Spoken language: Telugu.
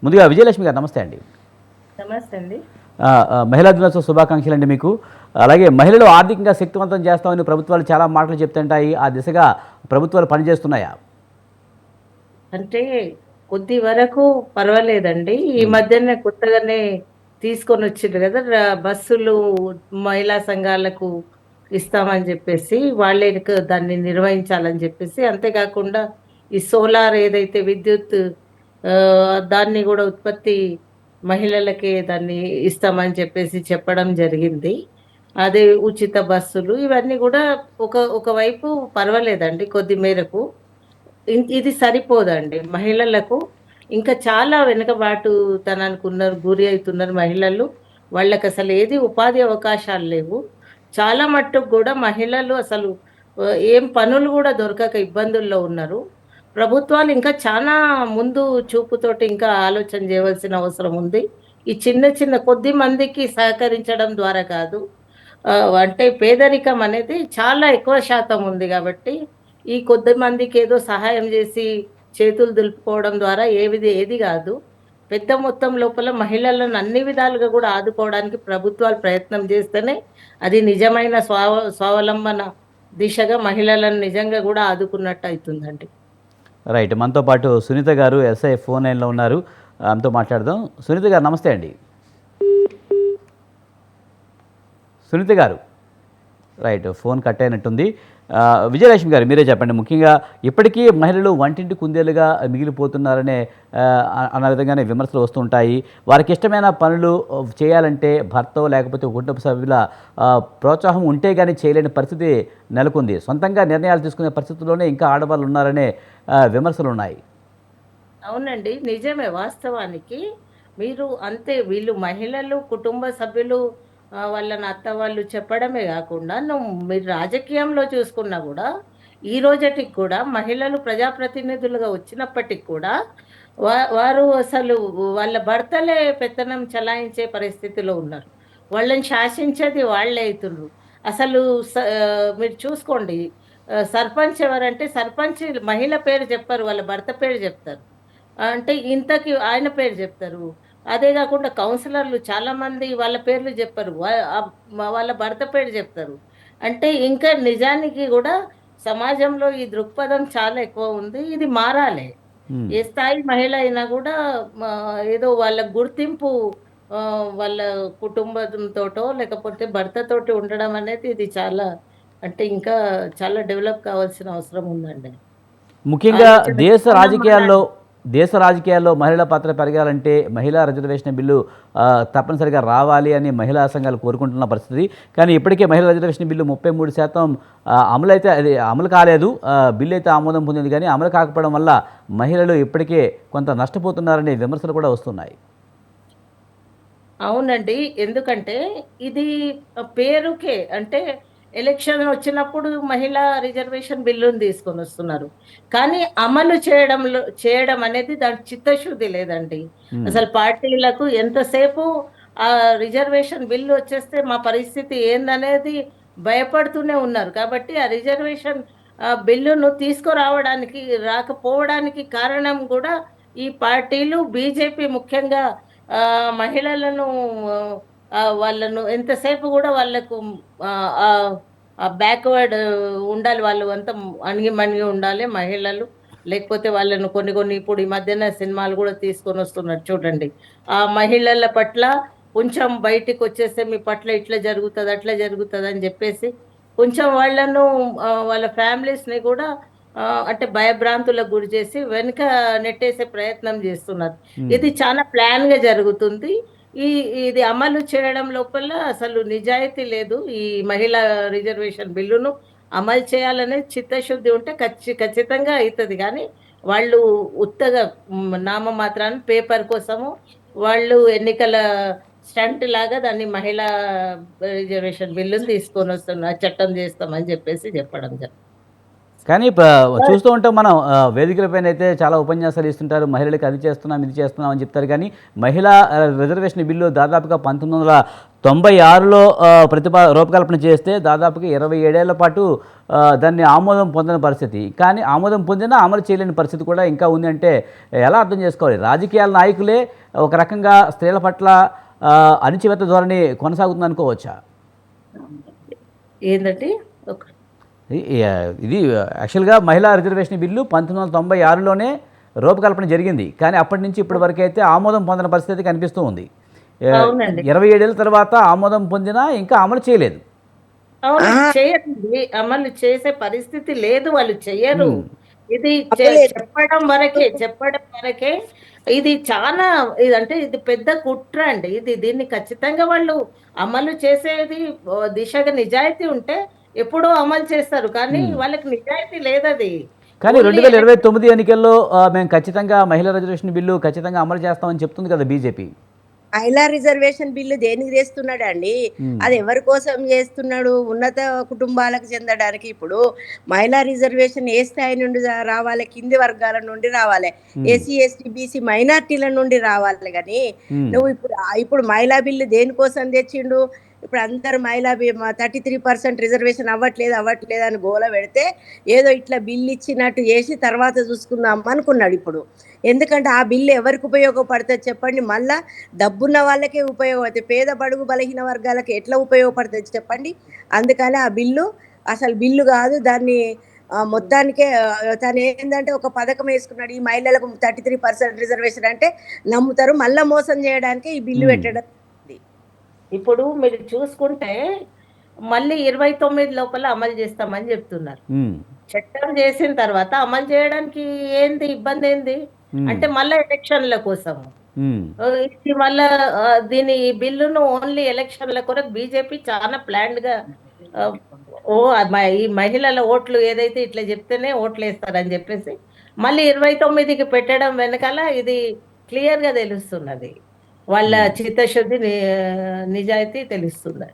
ముందుగా విజయలక్ష్మి గారు నమస్తే అండి. నమస్తే అండి. మహిళా దినోత్సవ శుభాకాంక్షలు అండి మీకు. అలాగే మహిళలు ఆర్థికంగా శక్తివంతం చేస్తామని ప్రభుత్వాలు చాలా మాటలు చెప్తుంటాయి. ఆ దిశగా ప్రభుత్వాలు పనిచేస్తున్నాయా? అంటే కొద్ది వరకు పర్వాలేదండి. ఈ హ్మ్. మధ్యనే కొత్తగానే తీసుకొనొచ్చిండ్రు గదా! బస్సులు మహిళా సంఘాలకు ఇస్తామని జెప్పేసి, వాళ్ళే దాన్ని నిర్వహించాలని జెప్పేసి, అంతేకాకుండా ఈ సోలార్ ఏదైతే విద్యుత్ దాన్ని గూడా ఉత్పత్తి మహిళలకే దాన్ని ఇస్తామని చెప్పేసి చెప్పడం జరిగింది. అదే ఉచిత బస్సులు ఇవన్నీ గూడా ఒకవైపు పర్వాలేదండి కొద్ది మేరకు. ఇది సరిపోదండి. మహిళలకు ఇంకా చాలా వెనుకబాటుతనానికి గురి అయితున్నారు మహిళలు. వాళ్ళకసలు ఏది ఉపాధి అవకాశాలు లేవు. చాలా మట్టుకు గూడా మహిళలు అసలు ఏం పనులు గూడా దొరకక ఇబ్బందుల్లో ఉన్నారు. ప్రభుత్వాలు ఇంకా చానా ముందు చూపుతోటి ఇంకా ఆలోచన జేయవలసిన అవసరం ఉంది. ఈ చిన్న చిన్న కొద్ది మందికి సహకరించడం ద్వారా కాదు. అంటే పేదరికం అనేది చాలా ఎక్కువ శాతం ఉంది గాబట్టి ఈ కొద్ది మందికేదో సహాయం జేసి, చేతులు దులుపుకోవడం ద్వారా ఏది గాదు. పెద్ద మొత్తం లోపల మహిళలను అన్ని విధాలుగా గూడా ఆదుకోవడానికి ప్రభుత్వాలు ప్రయత్నం జేస్తేనే, అది నిజమైన స్వావలంబన దిశగా మహిళలను నిజంగా గూడా ఆదుకున్నట్టయితుందండి. రైట్. మనతో పాటు సునీత గారు ఎస్ఐ ఫోన్ లైన్‌లో ఉన్నారు. ఆమెతో మాట్లాడదాం. సునీత గారు నమస్తే అండి. సునీత గారు. రైట్. ఫోన్ కట్ అయినట్టుంది. విజయలక్ష్మి గారు మీరే చెప్పండి. ముఖ్యంగా ఇప్పటికీ మహిళలు వంటింటి కుందేలుగా మిగిలిపోతున్నారనే అన్న విధంగానే విమర్శలు వస్తుంటాయి. వారికి ఇష్టమైన పనులు చేయాలంటే భర్తో లేకపోతే కుటుంబ సభ్యుల ప్రోత్సాహం ఉంటే గానీ చేయలేని పరిస్థితి నెలకొంది. సొంతంగా నిర్ణయాలు తీసుకునే పరిస్థితుల్లోనే ఇంకా ఆడవాళ్ళు ఉన్నారనే విమర్శలున్నాయి. అవునండి. నిజమే వాస్తవానికి. మీరు అంతే వీళ్ళు మహిళలు, కుటుంబ సభ్యులు వాళ్ళని అత్త వాళ్ళు చెప్పడమే గాకుండా మీరు రాజకీయంలో చూసుకున్నా గూడా, ఈ రోజటికి కూడా మహిళలు ప్రజాప్రతినిధులుగా వచ్చినప్పటికి కూడా వారు అసలు వాళ్ళ భర్తలే పెత్తనం చలాయించే పరిస్థితిలో ఉన్నారు. వాళ్ళని శాసించేది వాళ్ళే అయితుర్రు. అసలు మీరు చూసుకోండి సర్పంచ్ ఎవరంటే సర్పంచ్ మహిళ పేరు చెప్పరు. వాళ్ళ భర్త పేరు జెప్తారు. అంటే ఇంతకి ఆయన పేరు జెప్తరు. అదే గాకుండా కౌన్సిలర్‌లు చాలామంది వాళ్ళ పేర్లు జెప్పరు. వాళ్ళ భర్త పేరు జెప్తరు. అంటే ఇంకా నిజానికి గూడా సమాజంలో ఈ దృక్పథం చాలా ఎక్కువ ఉంది. ఇది మారాలే. హ్మ్. ఏ స్థాయి మహిళ అయినా గూడా ఏదో వాళ్ళ గుర్తింపు వాళ్ళ కుటుంబంతోటో లేకపోతే భర్తతోటి ఉండడం అనేది ఇది చాలా అంటే ఇంకా చాలా డెవలప్ కావాల్సిన అవసరం ఉందండి. ముఖ్యంగా ఆలోచన దేశ విధానం రాజకీయాల్లో మారాలి. దేశ రాజకీయాల్లో మహిళల పాత్ర పెరగాలంటే మహిళా రిజర్వేషన్ బిల్లు తప్పనిసరిగా రావాలి అని మహిళా సంఘాలు కోరుకుంటున్న పరిస్థితి. కానీ ఇప్పటికే మహిళా రిజర్వేషన్ బిల్లు 33% అమలైతే అది అమలు కాలేదు. బిల్లు అయితే ఆమోదం పొందింది కానీ అమలు కాకపోవడం వల్ల మహిళలు ఇప్పటికే కొంత నష్టపోతున్నారనే విమర్శలు కూడా వస్తున్నాయి. అవునండి. ఎందుకంటే ఇది పేరుకే అంటే ఎలక్షన్ వచ్చినప్పుడు మహిళా రిజర్వేషన్ బిల్లుని తీసుకొనొస్తున్నారు. కానీ అమలు చేయడం అనేది దాని చిత్తశుద్ధి లేదండి. హ్మ్. అసలు పార్టీలకు ఎంతసేపు రిజర్వేషన్ బిల్లు వచ్చేస్తే మా పరిస్థితి ఏందనేది భయపడుతూనే ఉన్నారు. కాబట్టి ఆ రిజర్వేషన్ బిల్లును తీసుకురావడానికి రాకపోవడానికి కారణం గూడా ఈ పార్టీలు బీజేపీ ముఖ్యంగా మహిళలను వాళ్ళను ఎంతసేపు గూడా వాళ్ళకు ఆహ్, ఆహ్, బ్యాక్వర్డ్ ఉండాలి. వాళ్ళు అంతా అణిగి-మణిగి ఉండాలి మహిళలు. లేకపోతే వాళ్ళను కొన్ని కొన్ని ఇప్పుడు ఈ మధ్యన సినిమాలు గూడా తీసుకొనొస్తున్నారు చూడండి. ఆ మహిళల పట్ల కొంచెం బయటికొచ్చేస్తే మీ పట్ల ఇట్లా జరుగుతది, అట్లా జరుగుతదని జెప్పేసి కొంచెం వాళ్ళను వాళ్ళ ఫ్యామిలీస్‌ని గూడా అంటే భయభ్రాంతులకు గురి చేసి వెనక నెట్టేసే ప్రయత్నం జేస్తున్నారు. హ్మ్. ఇది చాలా ప్లాన్‌గా జరుగుతుంది. ఈ ఇది అమలు చేయడం లోపల అసలు నిజాయితీ లేదు. ఈ మహిళా రిజర్వేషన్ బిల్లును అమలు చేయాలనే చిత్తశుద్ధి ఉంటే ఖచ్చితంగా అయితది గానీ, వాళ్ళు ఉత్తగా నామమాత్రాన పేపర్ కోసము వాళ్ళు ఎన్నికల స్టంట్ లాగా దాన్ని మహిళా రిజర్వేషన్ బిల్లుని తీసుకొనొస్తున్నారు. చట్టం చేస్తామని చెప్పేసి చెప్పడం కానీ చూస్తూ ఉంటాం మనం వేదికలపైన అయితే చాలా ఉపన్యాసాలు ఇస్తుంటారు, మహిళలకు అది చేస్తున్నాం ఇది చేస్తున్నాం అని చెప్తారు. కానీ మహిళా రిజర్వేషన్ బిల్లు దాదాపుగా 1996లో రూపకల్పన చేస్తే దాదాపుగా 27 ఏళ్ల పాటు దాన్ని ఆమోదం పొందని పరిస్థితి. కానీ ఆమోదం పొందినా అమలు చేయలేని పరిస్థితి కూడా ఇంకా ఉంది అంటే ఎలా అర్థం చేసుకోవాలి? రాజకీయాల నాయకులే ఒక రకంగా స్త్రీల పట్ల అణిచివేత ధోరణి కొనసాగుతుంది అనుకోవచ్చా? ఏంటంటే ఇది యాక్చువల్గా మహిళా రిజర్వేషన్ బిల్లు 1996లోనే రూపకల్పన జరిగింది. కానీ అప్పటి నుంచి ఇప్పటి వరకు అయితే ఆమోదం పొందిన పరిస్థితి కనిపిస్తూ ఉంది. అవునండి. 27 ఏళ్ళ తర్వాత ఆమోదం పొందినా ఇంకా అమలు చేయలేదు. అవును. చేయరండి. అమలు చేసే పరిస్థితి లేదు. వాళ్ళు చెయ్యరు. ఇది చెప్పడం వరకే. ఇది చాలా ఇదంటే ఇది పెద్ద కుట్ర అండి. దీన్ని ఖచ్చితంగా వాళ్ళు అమలు చేసేది దిశగా నిజాయితీ ఉంటే ఎప్పుడో అమలు చేస్తారు. కానీ వాళ్ళకి నిజాయితీ లేదది. కానీ ఓన్లీ 2029 ఎన్నికల్లో మేము ఖచ్చితంగా మహిళా రిజర్వేషన్ బిల్లు ఖచ్చితంగా అమలు చేస్తామని చెప్తుంది కదా బీజేపీ. మహిళా రిజర్వేషన్ బిల్లు దేనికి చేస్తున్నాడు అండి? అది ఎవరి కోసం చేస్తున్నాడు? ఉన్నత కుటుంబాలకు చెందడానికి. ఇప్పుడు మహిళా రిజర్వేషన్ ఏ స్థాయి నుండి రావాలి? కింది వర్గాల నుండి రావాలి, ఎస్సీ ఎస్టీ బీసీ మైనార్టీల నుండి రావాలి. కానీ నువ్వు ఇప్పుడు మహిళా బిల్లు దేనికోసం తెచ్చిండు? ఇప్పుడు అందరు 33% రిజర్వేషన్ అవ్వట్లేదు అని గోల పెడితే ఏదో ఇట్లా బిల్లు ఇచ్చినట్టు చేసి తర్వాత చూసుకుందాం అనుకున్నాడు ఇప్పుడు. ఎందుకంటే ఆ బిల్లు ఎవరికి ఉపయోగపడుతుంది చెప్పండి? మళ్ళా డబ్బున్న వాళ్ళకే ఉపయోగపడుతుంది, పేద బడుగు బలహీన వర్గాలకి ఎట్లా ఉపయోగపడుతుంది చెప్పండి? అందుకని ఆ బిల్లు అసలు బిల్లు కాదు. దాన్ని మొత్తానికే తను ఏంటంటే ఒక పథకం వేసుకున్నాడు, ఈ మహిళలకు 33% రిజర్వేషన్ అంటే నమ్ముతారు, మళ్ళా మోసం చేయడానికి ఈ బిల్లు పెట్టడం. ఇప్పుడు మీరు చూసుకుంటే మళ్ళీ 29 లోపల అమలు చేస్తామని చెప్తున్నారు. చట్టం చేసిన తర్వాత అమలు చేయడానికి ఏంది ఇబ్బంది ఏంది? అంటే మళ్ళా ఎలక్షన్ల కోసం ఇది మళ్ళా దీని ఈ బిల్లును ఓన్లీ ఎలక్షన్ల కొరకు బీజేపీ చాలా ప్లాన్డ్ గా ఈ మహిళల ఓట్లు ఏదైతే ఇట్లా చెప్తేనే ఓట్లు వేస్తారని చెప్పేసి మళ్ళీ 29కి పెట్టడం వెనకాల ఇది క్లియర్ గా తెలుస్తున్నది. వాళ్ళ చిత్తశుద్ధి నిజాయితీ తెలుస్తుంది.